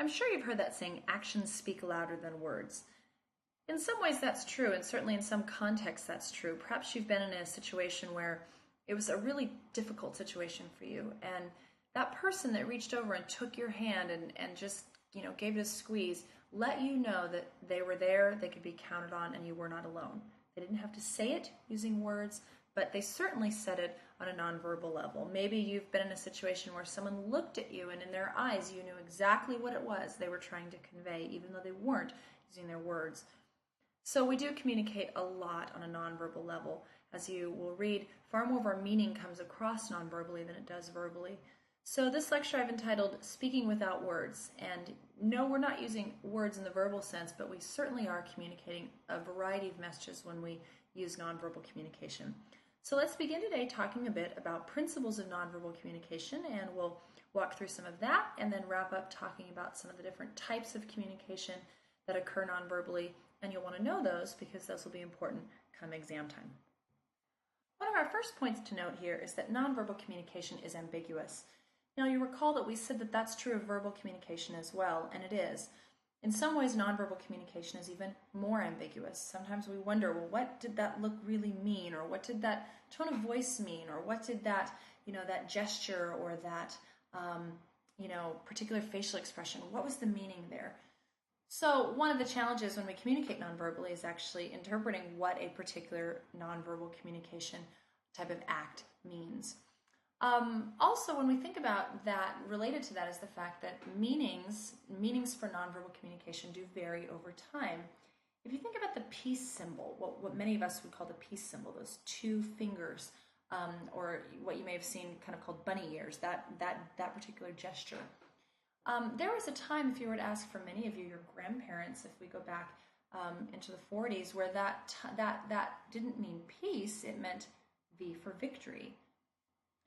I'm sure you've heard that saying, actions speak louder than words. In some ways that's true, and certainly in some contexts that's true. Perhaps you've been in a situation where it was a really difficult situation for you, and that person that reached over and took your hand and just, gave it a squeeze, let you know that they were there, they could be counted on, and you were not alone. They didn't have to say it using words, but they certainly said it on a nonverbal level. Maybe you've been in a situation where someone looked at you and in their eyes you knew exactly what it was they were trying to convey, even though they weren't using their words. So we do communicate a lot on a nonverbal level. As you will read, far more of our meaning comes across nonverbally than it does verbally. So this lecture I've entitled Speaking Without Words. And no, we're not using words in the verbal sense, but we certainly are communicating a variety of messages when we use nonverbal communication. So let's begin today talking a bit about principles of nonverbal communication, and we'll walk through some of that and then wrap up talking about some of the different types of communication that occur nonverbally, and you'll want to know those because those will be important come exam time. One of our first points to note here is that nonverbal communication is ambiguous. Now you recall that we said that that's true of verbal communication as well, and it is. In some ways, nonverbal communication is even more ambiguous. Sometimes we wonder, well, what did that look really mean? Or what did that tone of voice mean? Or what did that, that gesture or that, particular facial expression, what was the meaning there? So one of the challenges when we communicate nonverbally is actually interpreting what a particular nonverbal communication type of act means. Also, when we think about that, related to that is the fact that meanings for nonverbal communication do vary over time. If you think about the peace symbol, what many of us would call the peace symbol, those two fingers, or what you may have seen kind of called bunny ears, that particular gesture. There was a time, if you were to ask for many of you, your grandparents, if we go back into the 40s, where that didn't mean peace, it meant V for victory.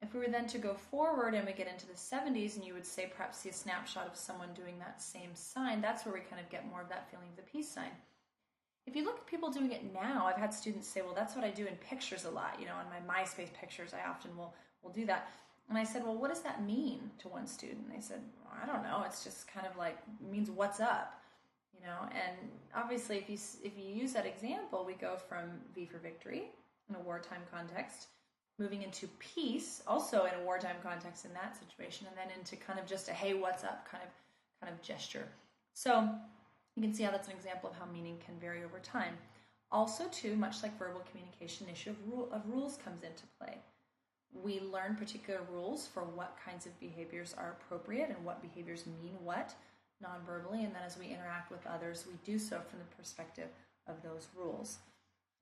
If we were then to go forward and we get into the 70s and you would say perhaps see a snapshot of someone doing that same sign, that's where we kind of get more of that feeling of the peace sign. If you look at people doing it now, I've had students say, well, that's what I do in pictures a lot. On my MySpace pictures, I often will do that. And I said, well, what does that mean to one student? They said, well, I don't know. It's just kind of like means what's up, And obviously, if you use that example, we go from V for victory in a wartime context, moving into peace, also in a wartime context in that situation, and then into kind of just a hey, what's up kind of gesture. So you can see how that's an example of how meaning can vary over time. Also, too, much like verbal communication, the issue of rules comes into play. We learn particular rules for what kinds of behaviors are appropriate and what behaviors mean what non-verbally, and then as we interact with others, we do so from the perspective of those rules.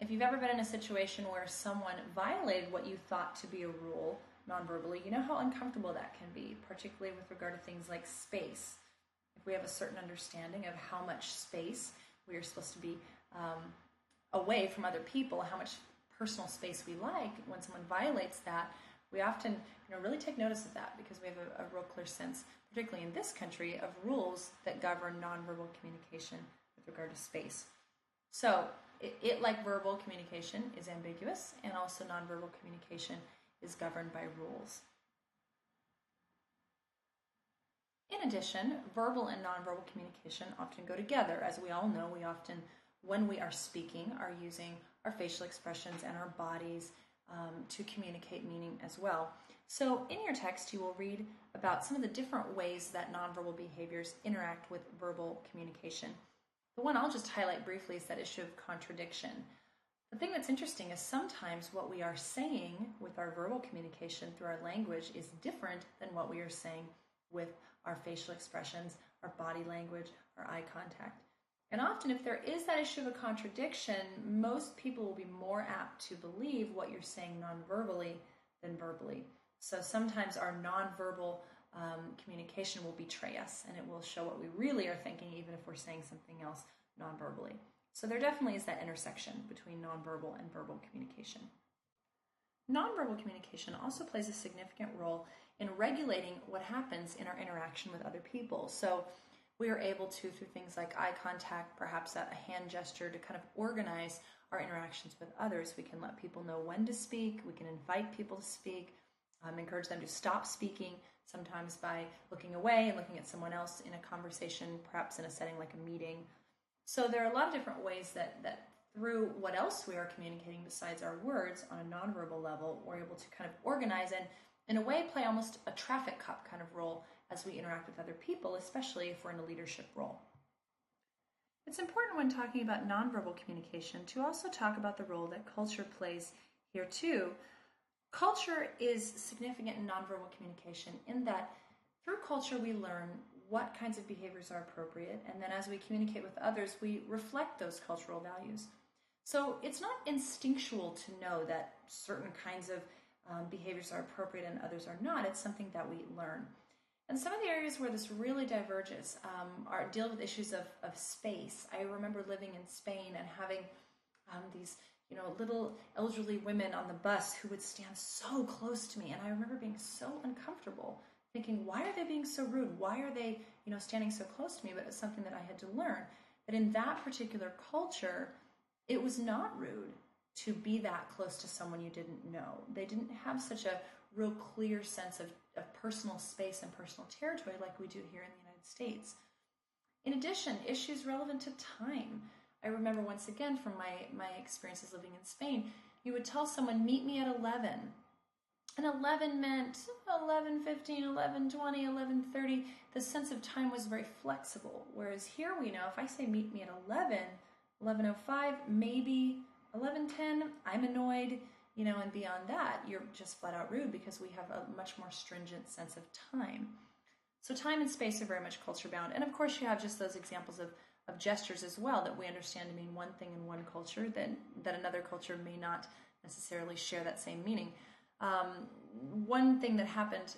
If you've ever been in a situation where someone violated what you thought to be a rule non-verbally, you know how uncomfortable that can be, particularly with regard to things like space. If we have a certain understanding of how much space we are supposed to be away from other people, how much personal space we like, when someone violates that, we often really take notice of that because we have a real clear sense, particularly in this country, of rules that govern nonverbal communication with regard to space. So it, like verbal communication, is ambiguous, and also nonverbal communication is governed by rules. In addition, verbal and nonverbal communication often go together. As we all know, we often, when we are speaking, are using our facial expressions and our bodies to communicate meaning as well. So in your text, you will read about some of the different ways that nonverbal behaviors interact with verbal communication. The one I'll just highlight briefly is that issue of contradiction. The thing that's interesting is sometimes what we are saying with our verbal communication through our language is different than what we are saying with our facial expressions, our body language, our eye contact. And often if there is that issue of a contradiction, most people will be more apt to believe what you're saying non-verbally than verbally. So sometimes our non-verbal communication will betray us, and it will show what we really are thinking, even if we're saying something else non-verbally. So there definitely is that intersection between non-verbal and verbal communication. Non-verbal communication also plays a significant role in regulating what happens in our interaction with other people. So we are able to, through things like eye contact, perhaps a hand gesture, to kind of organize our interactions with others. We can let people know when to speak, we can invite people to speak, encourage them to stop speaking, sometimes by looking away and looking at someone else in a conversation, perhaps in a setting like a meeting. So there are a lot of different ways that through what else we are communicating besides our words on a nonverbal level, we're able to kind of organize and, in a way, play almost a traffic cop kind of role as we interact with other people, especially if we're in a leadership role. It's important when talking about nonverbal communication to also talk about the role that culture plays here too. Culture is significant in nonverbal communication in that through culture we learn what kinds of behaviors are appropriate, and then as we communicate with others, we reflect those cultural values. So it's not instinctual to know that certain kinds of behaviors are appropriate and others are not. It's something that we learn. And some of the areas where this really diverges deal with issues of space. I remember living in Spain and having these little elderly women on the bus who would stand so close to me. And I remember being so uncomfortable, thinking, why are they being so rude? Why are they standing so close to me? But it was something that I had to learn, that in that particular culture, it was not rude to be that close to someone you didn't know. They didn't have such a real clear sense of personal space and personal territory like we do here in the United States. In addition, issues relevant to time. I remember once again from my experiences living in Spain, you would tell someone, meet me at 11. And 11 meant 11:15, 11:20, 11:30. The sense of time was very flexible. Whereas here we know if I say meet me at 11, 11:05, maybe 11:10, I'm annoyed, and beyond that, you're just flat out rude because we have a much more stringent sense of time. So time and space are very much culture bound. And of course, you have just those examples of gestures as well that we understand to mean one thing in one culture that another culture may not necessarily share that same meaning. One thing that happened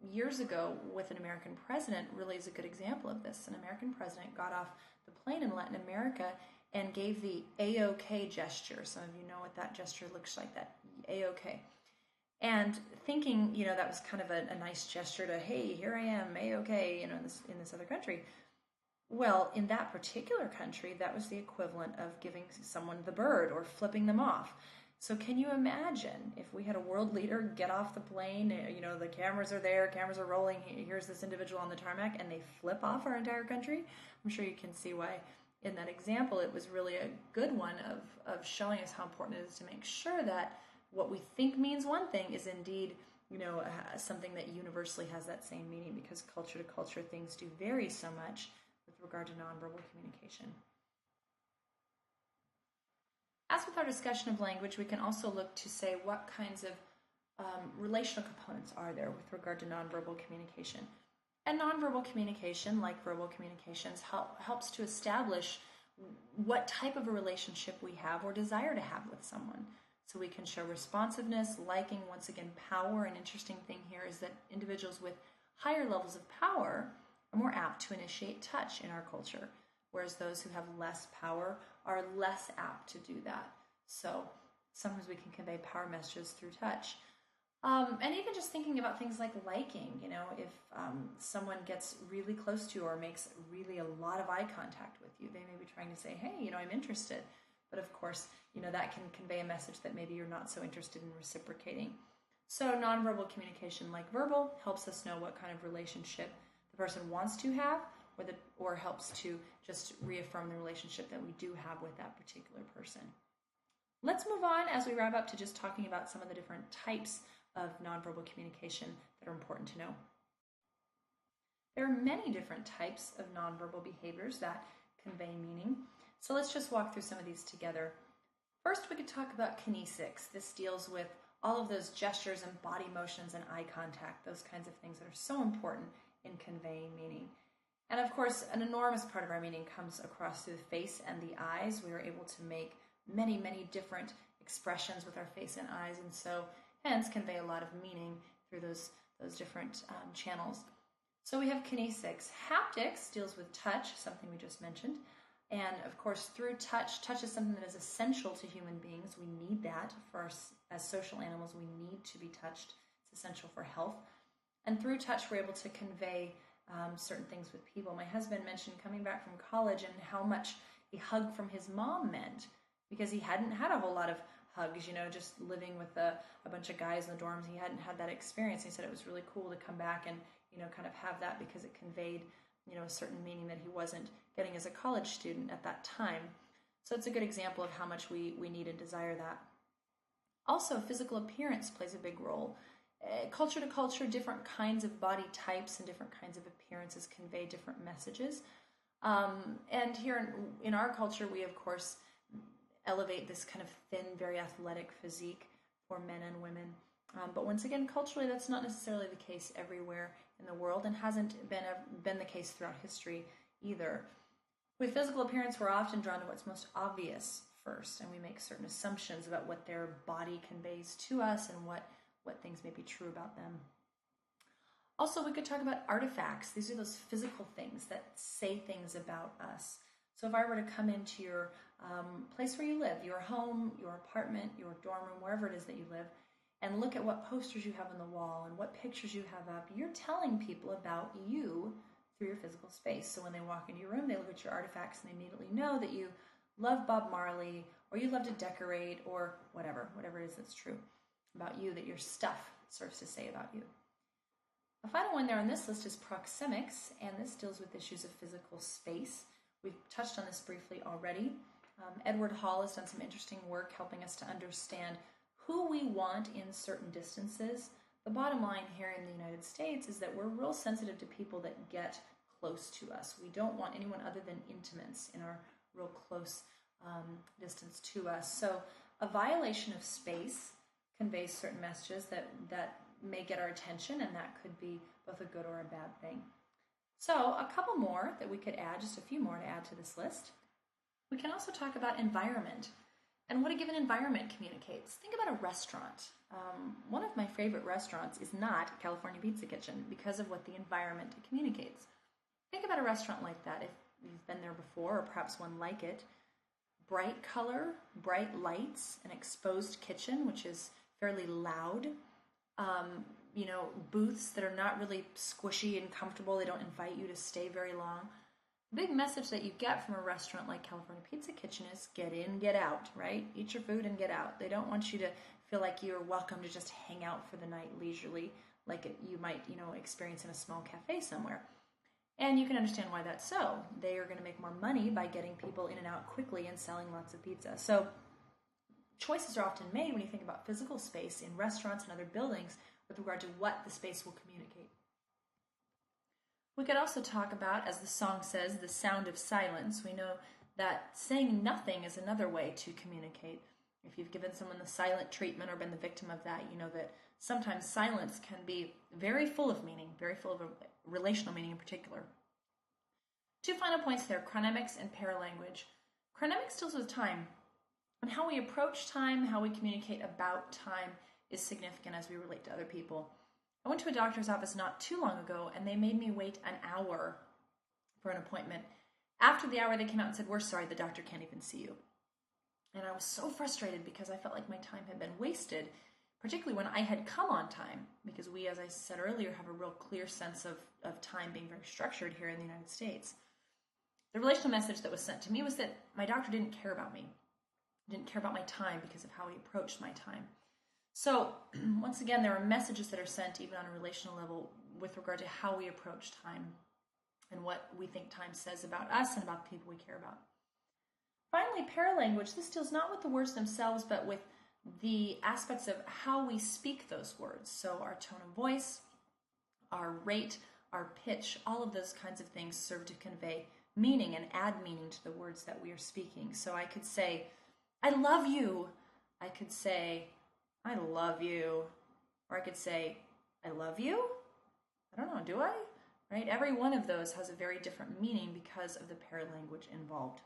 years ago with an American president really is a good example of this. An American president got off the plane in Latin America and gave the A-OK gesture. Some of you know what that gesture looks like, that A-OK. And thinking, that was kind of a nice gesture to, hey, here I am, A-OK, in this other country. Well, in that particular country, that was the equivalent of giving someone the bird or flipping them off. So can you imagine if we had a world leader get off the plane, the cameras are there, cameras are rolling, here's this individual on the tarmac, and they flip off our entire country? I'm sure you can see why in that example it was really a good one of showing us how important it is to make sure that what we think means one thing is indeed something that universally has that same meaning, because culture to culture things do vary so much with regard to nonverbal communication. As with our discussion of language, we can also look to say what kinds of relational components are there with regard to nonverbal communication. And nonverbal communication, like verbal communications, helps to establish what type of a relationship we have or desire to have with someone. So we can show responsiveness, liking. Once again, power. An interesting thing here is that individuals with higher levels of power are more apt to initiate touch in our culture, whereas those who have less power are less apt to do that. So sometimes we can convey power messages through touch. And even just thinking about things like liking, if someone gets really close to you or makes really a lot of eye contact with you, they may be trying to say, hey, I'm interested. But of course, that can convey a message that maybe you're not so interested in reciprocating. So nonverbal communication, like verbal, helps us know what kind of relationship the person wants to have, or helps to just reaffirm the relationship that we do have with that particular person. Let's move on as we wrap up to just talking about some of the different types of nonverbal communication that are important to know. There are many different types of nonverbal behaviors that convey meaning. So let's just walk through some of these together. First, we could talk about kinesics. This deals with all of those gestures and body motions and eye contact, those kinds of things that are so important in conveying meaning. And of course, an enormous part of our meaning comes across through the face and the eyes. We are able to make many, many different expressions with our face and eyes, and so hence convey a lot of meaning through those different channels. So we have kinesics. Haptics deals with touch, something we just mentioned. And of course, through touch is something that is essential to human beings. We need that for us as social animals. We need to be touched. It's essential for health. And through touch, we're able to convey certain things with people. My husband mentioned coming back from college and how much a hug from his mom meant, because he hadn't had a whole lot of hugs, just living with a bunch of guys in the dorms. He hadn't had that experience. He said it was really cool to come back and, kind of have that because it conveyed, a certain meaning that he wasn't getting as a college student at that time. So it's a good example of how much we need and desire that. Also, physical appearance plays a big role. Culture to culture, different kinds of body types and different kinds of appearances convey different messages. And here in our culture, we, of course, elevate this kind of thin, very athletic physique for men and women. But once again, culturally, that's not necessarily the case everywhere in the world and hasn't been the case throughout history either. With physical appearance, we're often drawn to what's most obvious first, and we make certain assumptions about what their body conveys to us and what things may be true about them. Also, we could talk about artifacts. These are those physical things that say things about us. So if I were to come into your place where you live, your home, your apartment, your dorm room, wherever it is that you live, and look at what posters you have on the wall and what pictures you have up, you're telling people about you through your physical space. So when they walk into your room, they look at your artifacts and they immediately know that you love Bob Marley, or you love to decorate, or whatever it is that's true about you, that your stuff serves to say about you. The final one there on this list is proxemics, and this deals with issues of physical space. We've touched on this briefly already. Edward Hall has done some interesting work helping us to understand who we want in certain distances. The bottom line here in the United States is that we're real sensitive to people that get close to us. We don't want anyone other than intimates in our real close distance to us. So a violation of space conveys certain messages that may get our attention, and that could be both a good or a bad thing. So a couple more that we could add, just a few more to add to this list. We can also talk about environment and what a given environment communicates. Think about a restaurant. One of my favorite restaurants is not California Pizza Kitchen because of what the environment communicates. Think about a restaurant like that if you've been there before, or perhaps one like it. Bright color, bright lights, an exposed kitchen, which is fairly loud. Booths that are not really squishy and comfortable. They don't invite you to stay very long. The big message that you get from a restaurant like California Pizza Kitchen is get in, get out, right? Eat your food and get out. They don't want you to feel like you're welcome to just hang out for the night leisurely like you might, experience in a small cafe somewhere. And you can understand why that's so. They are going to make more money by getting people in and out quickly and selling lots of pizza. So choices are often made when you think about physical space in restaurants and other buildings with regard to what the space will communicate. We could also talk about, as the song says, the sound of silence. We know that saying nothing is another way to communicate. If you've given someone the silent treatment or been the victim of that, you know that sometimes silence can be very full of meaning, very full of a relational meaning in particular. Two final points there, chronemics and paralanguage. Chronemics deals with time, and how we approach time, how we communicate about time is significant as we relate to other people. I went to a doctor's office not too long ago, and they made me wait an hour for an appointment. After the hour, they came out and said, "We're sorry, the doctor can't even see you." And I was so frustrated because I felt like my time had been wasted, particularly when I had come on time, because we, as I said earlier, have a real clear sense of time being very structured here in the United States. The relational message that was sent to me was that my doctor didn't care about me, didn't care about my time because of how he approached my time. So, once again, there are messages that are sent even on a relational level with regard to how we approach time and what we think time says about us and about the people we care about. Finally, paralanguage. This deals not with the words themselves, but with the aspects of how we speak those words. So our tone of voice, our rate, our pitch, all of those kinds of things serve to convey meaning and add meaning to the words that we are speaking. So I could say, "I love you." I could say, "I love you." Or I could say, "I love you?" I don't know, do I? Right? Every one of those has a very different meaning because of the paralanguage involved.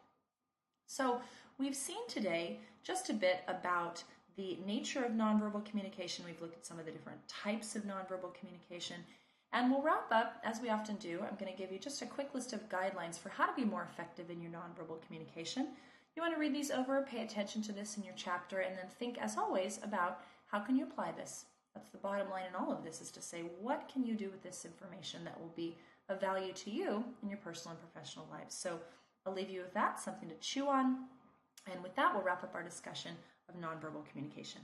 So we've seen today just a bit about the nature of nonverbal communication. We've looked at some of the different types of nonverbal communication. And we'll wrap up, as we often do. I'm going to give you just a quick list of guidelines for how to be more effective in your nonverbal communication. You want to read these over, pay attention to this in your chapter, and then think, as always, about how can you apply this. That's the bottom line in all of this, is to say, what can you do with this information that will be of value to you in your personal and professional lives? So I'll leave you with that, something to chew on. And with that, we'll wrap up our discussion of nonverbal communication.